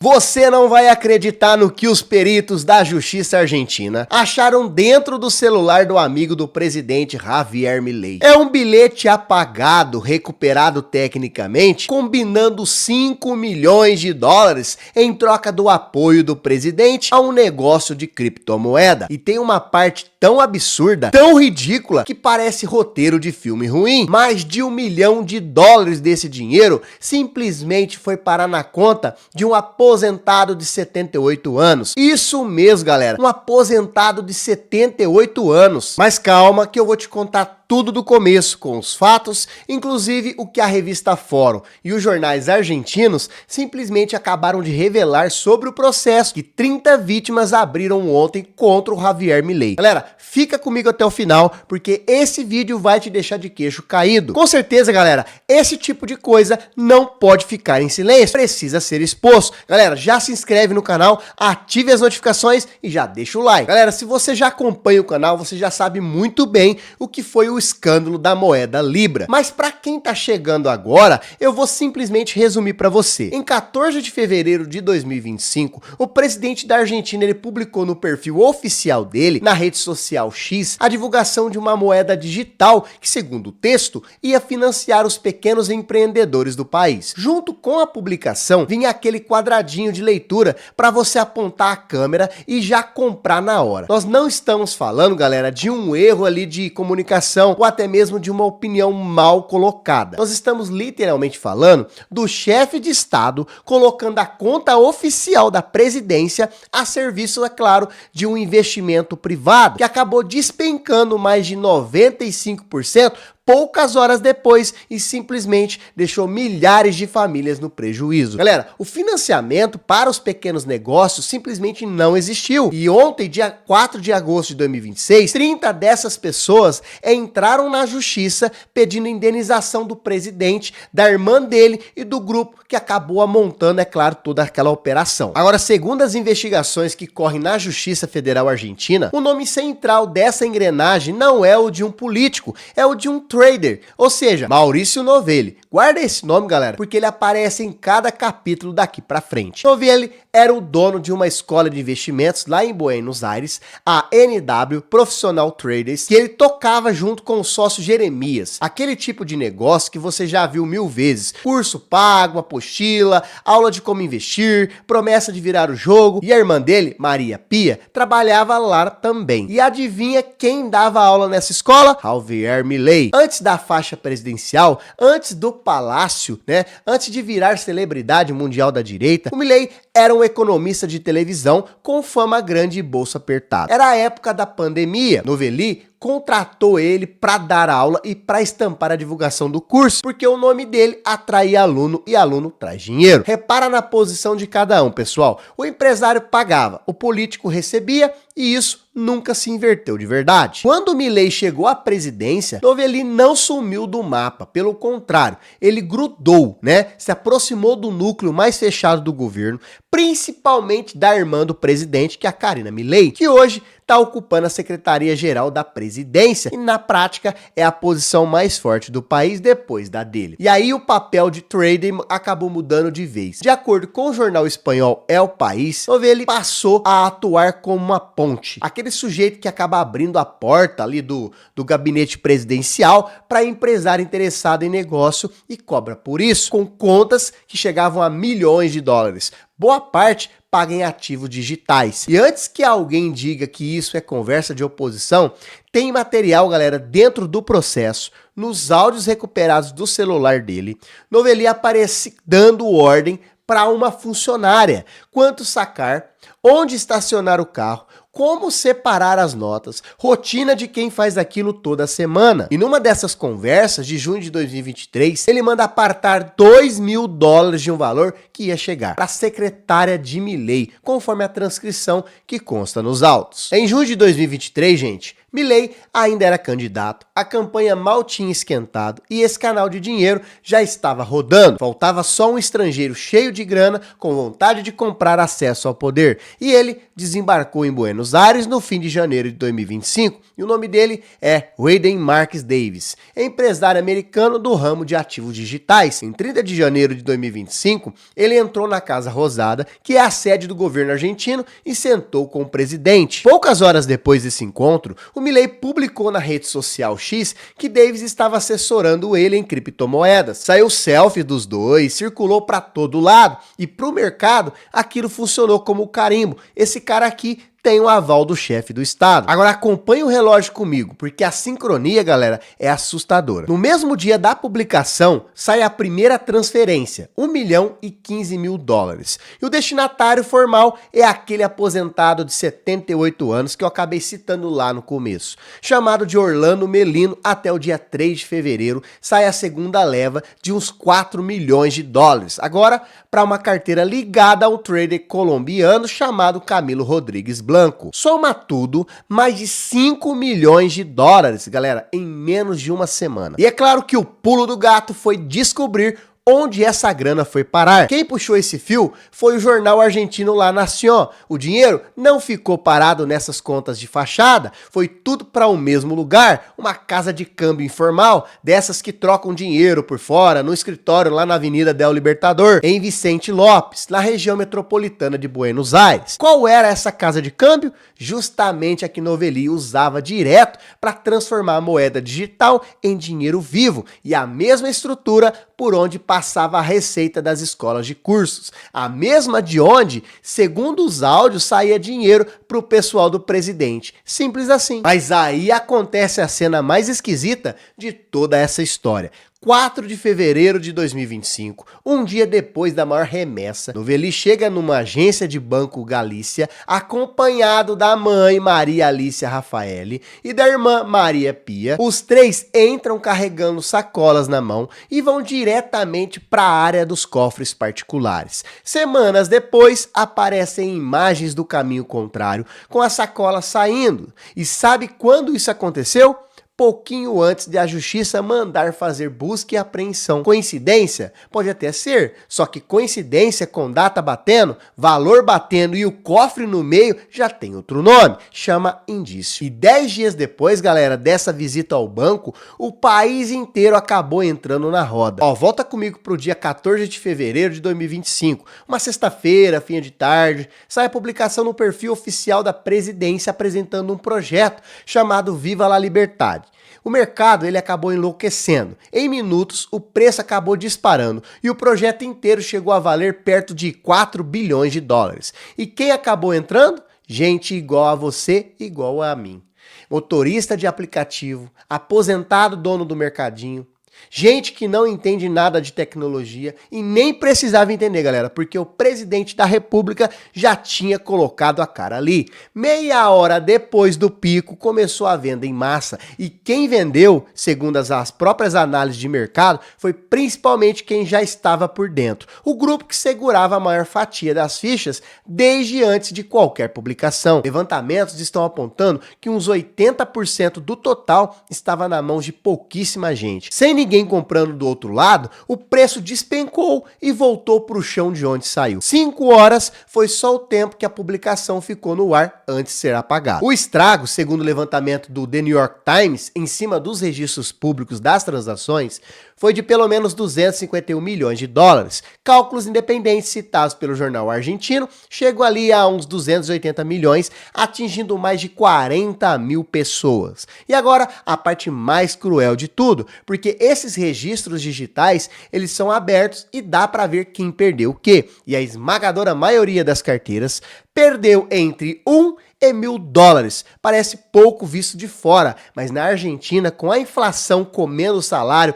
Você não vai acreditar no que os peritos da Justiça Argentina acharam dentro do celular do amigo do presidente Javier Milei. É um bilhete apagado, recuperado tecnicamente, combinando 5 milhões de dólares em troca do apoio do presidente a um negócio de criptomoeda. E tem uma parte tão absurda, tão ridícula, que parece roteiro de filme ruim. Mais de $1 milhão desse dinheiro simplesmente foi parar na conta de um aposentado de 78 anos. Isso mesmo, galera, um aposentado de 78 anos. Mas calma que eu vou te contar tudo do começo, com os fatos, inclusive o que a revista Fórum e os jornais argentinos simplesmente acabaram de revelar sobre o processo que 30 vítimas abriram ontem contra o Javier Milei. Galera, fica comigo até o final, porque esse vídeo vai te deixar de queixo caído. Com certeza, galera, esse tipo de coisa não pode ficar em silêncio, precisa ser exposto. Galera, já se inscreve no canal, ative as notificações e já deixa o like. Galera, se você já acompanha o canal, você já sabe muito bem o que foi o escândalo da moeda Libra. Mas para quem tá chegando agora, eu vou simplesmente resumir para você. Em 14 de fevereiro de 2025, o presidente da Argentina ele publicou no perfil oficial dele, na rede social X, a divulgação de uma moeda digital que, segundo o texto, ia financiar os pequenos empreendedores do país. Junto com a publicação, vinha aquele quadradinho de leitura para você apontar a câmera e já comprar na hora. Nós não estamos falando, galera, de um erro ali de comunicação ou até mesmo de uma opinião mal colocada. Nós estamos literalmente falando do chefe de Estado colocando a conta oficial da presidência a serviço, é claro, de um investimento privado que acabou despencando mais de 95% poucas horas depois e simplesmente deixou milhares de famílias no prejuízo. Galera, o financiamento para os pequenos negócios simplesmente não existiu. E ontem, dia 4 de agosto de 2026, 30 dessas pessoas entraram na justiça pedindo indenização do presidente, da irmã dele e do grupo que acabou amontando, é claro, toda aquela operação. Agora, segundo as investigações que correm na Justiça Federal Argentina, o nome central dessa engrenagem não é o de um político, é o de um trader, ou seja, Maurício Novelli. Guarda esse nome, galera, porque ele aparece em cada capítulo daqui pra frente. Novelli era o dono de uma escola de investimentos lá em Buenos Aires, a NW Profissional Traders, que ele tocava junto com o sócio Jeremias. Aquele tipo de negócio que você já viu 1000 vezes. Curso pago, apostila, aula de como investir, promessa de virar o jogo. E a irmã dele, Maria Pia, trabalhava lá também. E adivinha quem dava aula nessa escola? Javier Milei. Antes da faixa presidencial, antes do palácio, né? Antes de virar celebridade mundial da direita, o Milei era um economista de televisão com fama grande e bolso apertado. Era a época da pandemia. Novelli contratou ele para dar aula e para estampar a divulgação do curso, porque o nome dele atrai aluno e aluno traz dinheiro. Repara na posição de cada um, pessoal. O empresário pagava, o político recebia e isso nunca se inverteu de verdade. Quando Milei chegou à presidência, Novelli não sumiu do mapa, pelo contrário, ele grudou, né? Se aproximou do núcleo mais fechado do governo, principalmente da irmã do presidente, que é a Karina Milei, que hoje está ocupando a Secretaria-Geral da Presidência e, na prática, é a posição mais forte do país depois da dele. E aí o papel de trader acabou mudando de vez. De acordo com o jornal espanhol El País, Novelli passou a atuar como uma ponte. Aquele sujeito que acaba abrindo a porta ali do gabinete presidencial para empresário interessado em negócio e cobra por isso, com contas que chegavam a milhões de dólares. Boa parte paga em ativos digitais. E antes que alguém diga que isso é conversa de oposição, tem material, galera, dentro do processo, nos áudios recuperados do celular dele, Novelli aparece dando ordem para uma funcionária, quanto sacar, onde estacionar o carro, como separar as notas, rotina de quem faz aquilo toda semana. E numa dessas conversas, de junho de 2023, ele manda apartar $2 mil de um valor que ia chegar para a secretária de Milei, conforme a transcrição que consta nos autos. Em junho de 2023, gente, Milei ainda era candidato, a campanha mal tinha esquentado e esse canal de dinheiro já estava rodando. Faltava só um estrangeiro cheio de grana com vontade de comprar acesso ao poder. E ele desembarcou em Buenos Aires no fim de janeiro de 2025 e o nome dele é Wayden Marques Davis, é empresário americano do ramo de ativos digitais. Em 30 de janeiro de 2025, ele entrou na Casa Rosada, que é a sede do governo argentino, e sentou com o presidente. Poucas horas depois desse encontro, o Milei publicou na rede social X que Davis estava assessorando ele em criptomoedas. Saiu selfie dos dois, circulou para todo lado e para o mercado aquilo funcionou como carimbo. Esse cara aqui tem o aval do chefe do estado. Agora acompanhe o relógio comigo, porque a sincronia, galera, é assustadora. No mesmo dia da publicação, sai a primeira transferência, $1.015.000. E o destinatário formal é aquele aposentado de 78 anos que eu acabei citando lá no começo, chamado de Orlando Melino. Até o dia 3 de fevereiro sai a segunda leva de uns $4 milhões. Agora, para uma carteira ligada a um trader colombiano chamado Camilo Rodrigues Blanco. Soma tudo, mais de $5 milhões, galera, em menos de uma semana. E é claro que o pulo do gato foi descobrir onde essa grana foi parar. Quem puxou esse fio foi o jornal argentino La Nación. O dinheiro não ficou parado nessas contas de fachada, foi tudo para o mesmo lugar, uma casa de câmbio informal, dessas que trocam dinheiro por fora, no escritório lá na Avenida del Libertador, em Vicente Lopes, na região metropolitana de Buenos Aires. Qual era essa casa de câmbio? Justamente a que Novelli usava direto para transformar a moeda digital em dinheiro vivo, e a mesma estrutura por onde passava a receita das escolas de cursos, a mesma de onde, segundo os áudios, saía dinheiro para o pessoal do presidente. Simples assim. Mas aí acontece a cena mais esquisita de toda essa história. 4 de fevereiro de 2025, um dia depois da maior remessa, Novelli chega numa agência de Banco Galícia, acompanhado da mãe Maria Alicia Rafaeli e da irmã Maria Pia. Os três entram carregando sacolas na mão e vão diretamente para a área dos cofres particulares. Semanas depois, aparecem imagens do caminho contrário, com as sacolas saindo. E sabe quando isso aconteceu? Pouquinho antes de a justiça mandar fazer busca e apreensão. Coincidência? Pode até ser, só que coincidência com data batendo, valor batendo e o cofre no meio já tem outro nome, chama indício. E 10 dias depois, galera, dessa visita ao banco, o país inteiro acabou entrando na roda. Ó, volta comigo pro dia 14 de fevereiro de 2025, uma sexta-feira, fim de tarde, sai a publicação no perfil oficial da presidência apresentando um projeto chamado Viva la Liberdade. O mercado ele acabou enlouquecendo. Em minutos, o preço acabou disparando e o projeto inteiro chegou a valer perto de $4 bilhões. E quem acabou entrando? Gente igual a você, igual a mim. Motorista de aplicativo, aposentado dono do mercadinho, gente que não entende nada de tecnologia e nem precisava entender, galera, porque o presidente da República já tinha colocado a cara ali. Meia hora depois do pico, começou a venda em massa e quem vendeu, segundo as próprias análises de mercado, foi principalmente quem já estava por dentro. O grupo que segurava a maior fatia das fichas desde antes de qualquer publicação. Levantamentos estão apontando que uns 80% do total estava na mão de pouquíssima gente. Sem ninguém comprando do outro lado, o preço despencou e voltou para o chão de onde saiu. 5 horas foi só o tempo que a publicação ficou no ar antes de ser apagada. O estrago, segundo o levantamento do The New York Times, em cima dos registros públicos das transações, foi de pelo menos $251 milhões. Cálculos independentes citados pelo jornal argentino chegam ali a uns 280 milhões, atingindo mais de 40 mil pessoas. E agora, a parte mais cruel de tudo, porque esses registros digitais, eles são abertos e dá para ver quem perdeu o quê. E a esmagadora maioria das carteiras perdeu entre $1 e $1.000. Parece pouco visto de fora, mas na Argentina, com a inflação comendo o salário,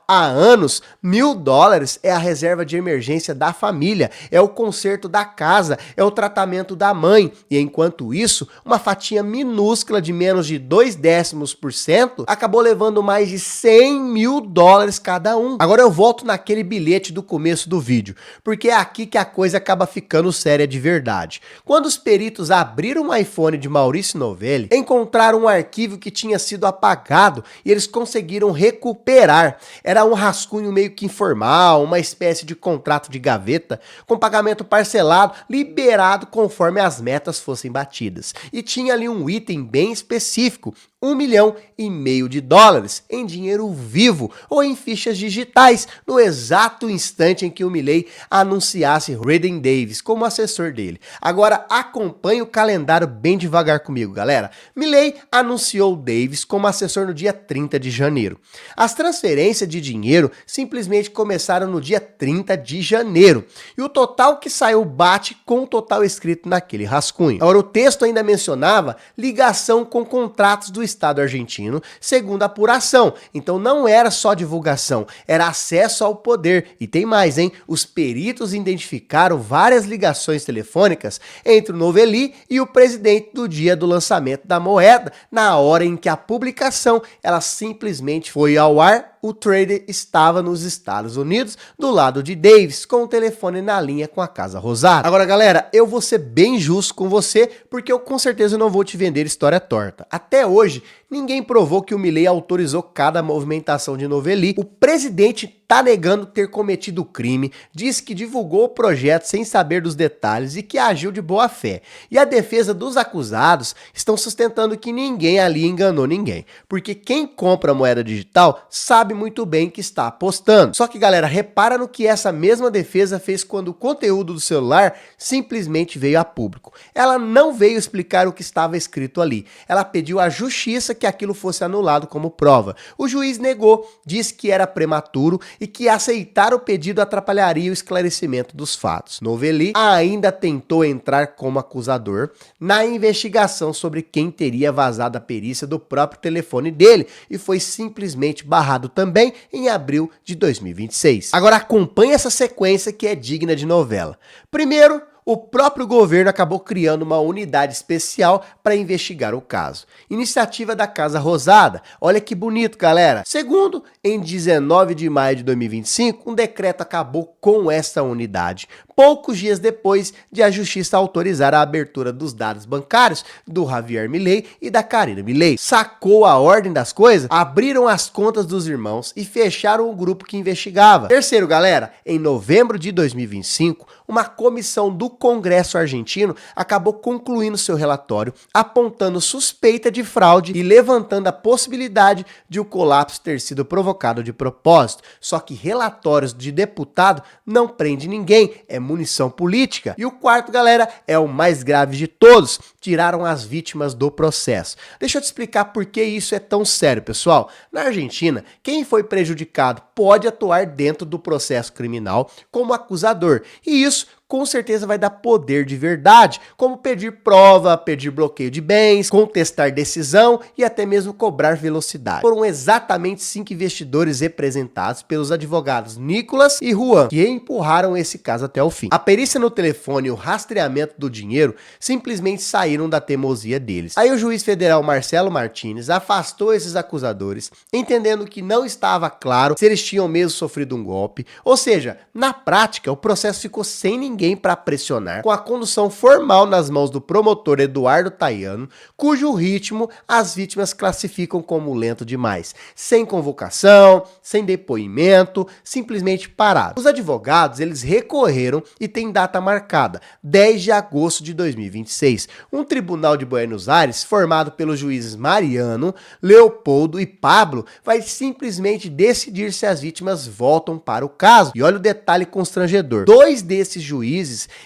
há anos, $1.000 é a reserva de emergência da família, é o conserto da casa, é o tratamento da mãe. E enquanto isso, uma fatia minúscula de menos de 0,2% acabou levando mais de $100 mil cada um. Agora eu volto naquele bilhete do começo do vídeo, porque é aqui que a coisa acaba ficando séria de verdade. Quando os peritos abriram a iPhone de Maurício Novelli, encontraram um arquivo que tinha sido apagado e eles conseguiram recuperar. Era um rascunho meio que informal, uma espécie de contrato de gaveta, com pagamento parcelado, liberado conforme as metas fossem batidas. E tinha ali um item bem específico, $1,5 milhão de dólares em dinheiro vivo ou em fichas digitais, no exato instante em que o Milei anunciasse Redden Davis como assessor dele. Agora acompanhe o calendário bem devagar comigo, galera. Milei anunciou Davis como assessor no dia 30 de janeiro. As transferências de dinheiro simplesmente começaram no dia 30 de janeiro. E o total que saiu bate com o total escrito naquele rascunho. Agora o texto ainda mencionava ligação com contratos do Estado argentino, segundo a apuração. Então não era só divulgação, era acesso ao poder. E tem mais, hein? Os peritos identificaram várias ligações telefônicas entre o Novelli e o presidente do dia do lançamento da moeda, na hora em que a publicação ela simplesmente foi ao ar. O trader estava nos Estados Unidos, do lado de Davis, com o telefone na linha com a Casa Rosada. Agora, galera, eu vou ser bem justo com você, porque eu com certeza não vou te vender história torta. Até hoje, ninguém provou que o Milei autorizou cada movimentação de Novelli. O presidente tá negando ter cometido crime, diz que divulgou o projeto sem saber dos detalhes e que agiu de boa fé. E a defesa dos acusados estão sustentando que ninguém ali enganou ninguém, porque quem compra moeda digital sabe muito bem que está apostando. Só que, galera, repara no que essa mesma defesa fez quando o conteúdo do celular simplesmente veio a público. Ela não veio explicar o que estava escrito ali. Ela pediu à justiça que aquilo fosse anulado como prova. O juiz negou, disse que era prematuro e que aceitar o pedido atrapalharia o esclarecimento dos fatos. Novelli ainda tentou entrar como acusador na investigação sobre quem teria vazado a perícia do próprio telefone dele e foi simplesmente barrado também em abril de 2026. Agora acompanhe essa sequência que é digna de novela. Primeiro, o próprio governo acabou criando uma unidade especial para investigar o caso. Iniciativa da Casa Rosada. Olha que bonito, galera. Segundo, em 19 de maio de 2025, um decreto acabou com essa unidade, poucos dias depois de a justiça autorizar a abertura dos dados bancários do Javier Milei e da Karina Milei. Sacou a ordem das coisas? Abriram as contas dos irmãos e fecharam o grupo que investigava. Terceiro, galera, em novembro de 2025, uma comissão do Congresso argentino acabou concluindo seu relatório, apontando suspeita de fraude e levantando a possibilidade de o colapso ter sido provocado de propósito. Só que relatórios de deputado não prende ninguém, é munição política. E o quarto, galera, é o mais grave de todos. Tiraram as vítimas do processo. Deixa eu te explicar por que isso é tão sério, pessoal. Na Argentina, quem foi prejudicado pode atuar dentro do processo criminal como acusador. E isso com certeza vai dar poder de verdade, como pedir prova, pedir bloqueio de bens, contestar decisão e até mesmo cobrar velocidade. Foram exatamente 5 investidores representados pelos advogados Nicolas e Juan, que empurraram esse caso até o fim. A perícia no telefone e o rastreamento do dinheiro simplesmente saíram da teimosia deles. Aí o juiz federal Marcelo Martínez afastou esses acusadores, entendendo que não estava claro se eles tinham mesmo sofrido um golpe, ou seja, na prática o processo ficou sem ninguém para pressionar, com a condução formal nas mãos do promotor Eduardo Tayano, cujo ritmo as vítimas classificam como lento demais, sem convocação, sem depoimento, simplesmente parado. Os advogados, eles recorreram e tem data marcada, 10 de agosto de 2026. Um tribunal de Buenos Aires, formado pelos juízes Mariano, Leopoldo e Pablo, vai simplesmente decidir se as vítimas voltam para o caso. E olha o detalhe constrangedor. 2 desses juízes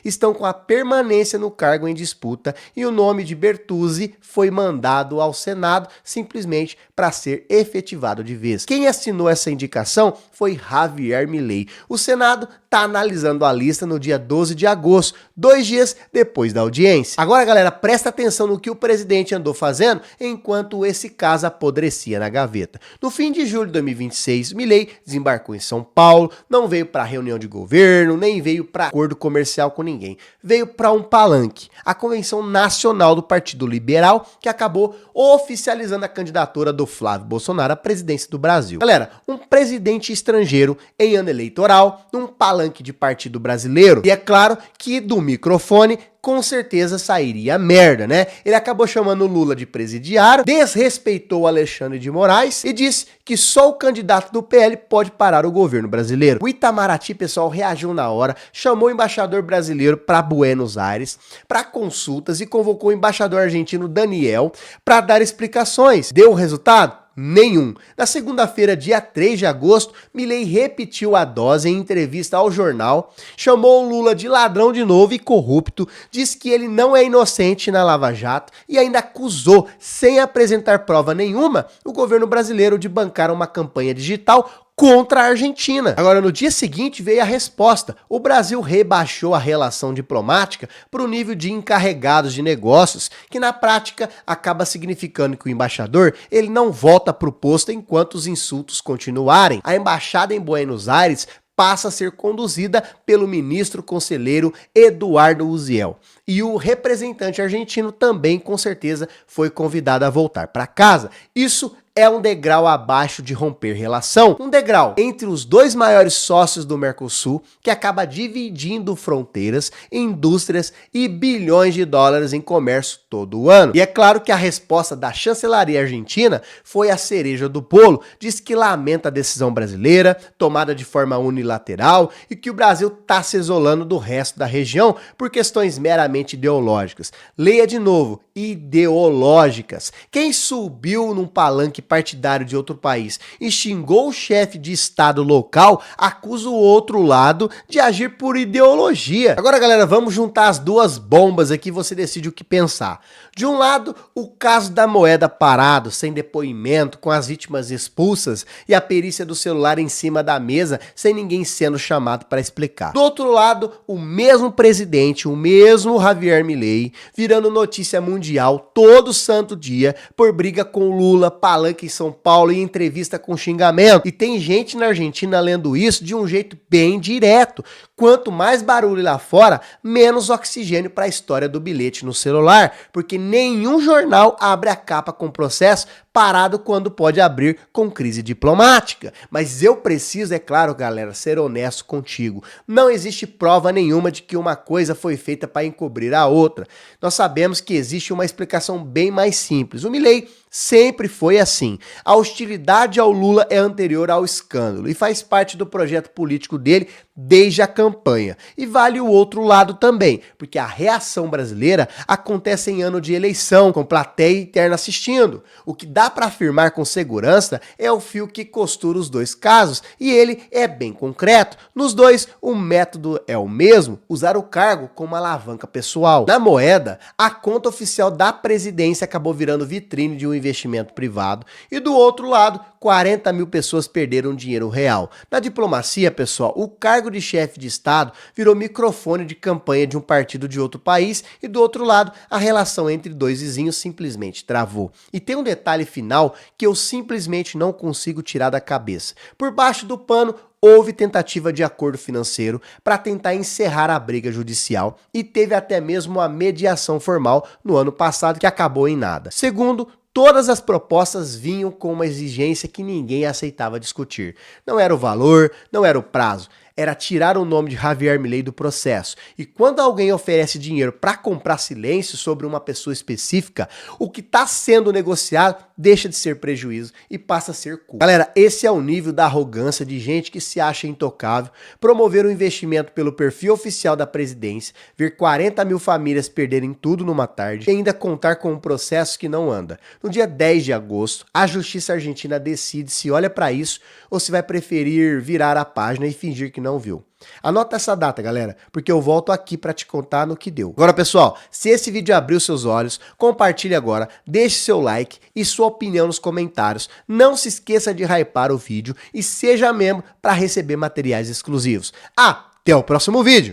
estão com a permanência no cargo em disputa e o nome de Bertuzzi foi mandado ao Senado simplesmente para ser efetivado de vez. Quem assinou essa indicação foi Javier Milei. O Senado está analisando a lista no dia 12 de agosto, 2 dias depois da audiência. Agora, galera, presta atenção no que o presidente andou fazendo enquanto esse caso apodrecia na gaveta. No fim de julho de 2026, Milei desembarcou em São Paulo, não veio para reunião de governo, nem veio para acordo comercial com ninguém. Veio para um palanque, a Convenção Nacional do Partido Liberal, que acabou oficializando a candidatura do Flávio Bolsonaro à presidência do Brasil. Galera, um presidente estrangeiro em ano eleitoral, num palanque de partido brasileiro, e é claro que do microfone com certeza sairia merda, né? Ele acabou chamando o Lula de presidiário, desrespeitou Alexandre de Moraes e disse que só o candidato do PL pode parar o governo brasileiro. O Itamaraty, pessoal, reagiu na hora, chamou o embaixador brasileiro para Buenos Aires para consultas e convocou o embaixador argentino Daniel para dar explicações. Deu o resultado? Nenhum. Na segunda-feira, dia 3 de agosto, Milei repetiu a dose em entrevista ao jornal, chamou o Lula de ladrão de novo e corrupto, disse que ele não é inocente na Lava Jato e ainda acusou, sem apresentar prova nenhuma, o governo brasileiro de bancar uma campanha digital contra a Argentina. Agora, no dia seguinte veio a resposta. O Brasil rebaixou a relação diplomática para o nível de encarregados de negócios, que na prática acaba significando que o embaixador ele não volta para o posto enquanto os insultos continuarem. A embaixada em Buenos Aires passa a ser conduzida pelo ministro conselheiro Eduardo Uziel. E o representante argentino também, com certeza, foi convidado a voltar para casa. Isso é um degrau abaixo de romper relação, um degrau entre os dois maiores sócios do Mercosul, que acaba dividindo fronteiras, indústrias e bilhões de dólares em comércio todo ano. E é claro que a resposta da chancelaria argentina foi a cereja do bolo, diz que lamenta a decisão brasileira, tomada de forma unilateral, e que o Brasil está se isolando do resto da região por questões meramente ideológicas. Leia de novo, ideológicas. Quem subiu num palanque partidário de outro país e xingou o chefe de estado local, acusa o outro lado de agir por ideologia. Agora, galera, vamos juntar as duas bombas aqui e você decide o que pensar. De um lado, o caso da moeda parado, sem depoimento, com as vítimas expulsas e a perícia do celular em cima da mesa, sem ninguém sendo chamado para explicar. Do outro lado, o mesmo presidente, o mesmo Javier Milei, virando notícia mundial todo santo dia por briga com Lula, palanque em São Paulo e entrevista com xingamento. E tem gente na Argentina lendo isso de um jeito bem direto. Quanto mais barulho lá fora, menos oxigênio para a história do bilhete no celular, porque nenhum jornal abre a capa com processo parado quando pode abrir com crise diplomática. Mas eu preciso, é claro, galera, ser honesto contigo. Não existe prova nenhuma de que uma coisa foi feita para encobrir a outra. Nós sabemos que existe uma explicação bem mais simples. O Milei sempre foi assim. A hostilidade ao Lula é anterior ao escândalo e faz parte do projeto político dele desde a campanha. E vale o outro lado também, porque a reação brasileira acontece em ano de eleição, com plateia interna assistindo. O que dá para afirmar com segurança é o fio que costura os dois casos, e ele é bem concreto. Nos dois, o método é o mesmo, usar o cargo como alavanca pessoal. Na moeda, a conta oficial da presidência acabou virando vitrine de um investimento privado, e do outro lado, 40 mil pessoas perderam dinheiro real. Na diplomacia, pessoal, o cargo de chefe de Estado virou microfone de campanha de um partido de outro país, e do outro lado, a relação entre dois vizinhos simplesmente travou. E tem um detalhe final que eu simplesmente não consigo tirar da cabeça. Por baixo do pano, houve tentativa de acordo financeiro para tentar encerrar a briga judicial e teve até mesmo uma mediação formal no ano passado que acabou em nada. Segundo, todas as propostas vinham com uma exigência que ninguém aceitava discutir. Não era o valor, não era o prazo. Era tirar o nome de Javier Milei do processo. E quando alguém oferece dinheiro para comprar silêncio sobre uma pessoa específica, o que está sendo negociado deixa de ser prejuízo e passa a ser culpa. Galera, esse é o nível da arrogância de gente que se acha intocável, promover o investimento pelo perfil oficial da presidência, ver 40 mil famílias perderem tudo numa tarde e ainda contar com um processo que não anda. No dia 10 de agosto, a Justiça Argentina decide se olha para isso ou se vai preferir virar a página e fingir que não viu. Anota essa data, galera, porque eu volto aqui para te contar no que deu. Agora, pessoal, se esse vídeo abriu seus olhos, compartilhe agora, deixe seu like e sua opinião nos comentários. Não se esqueça de hypar o vídeo e seja membro para receber materiais exclusivos. Até o próximo vídeo!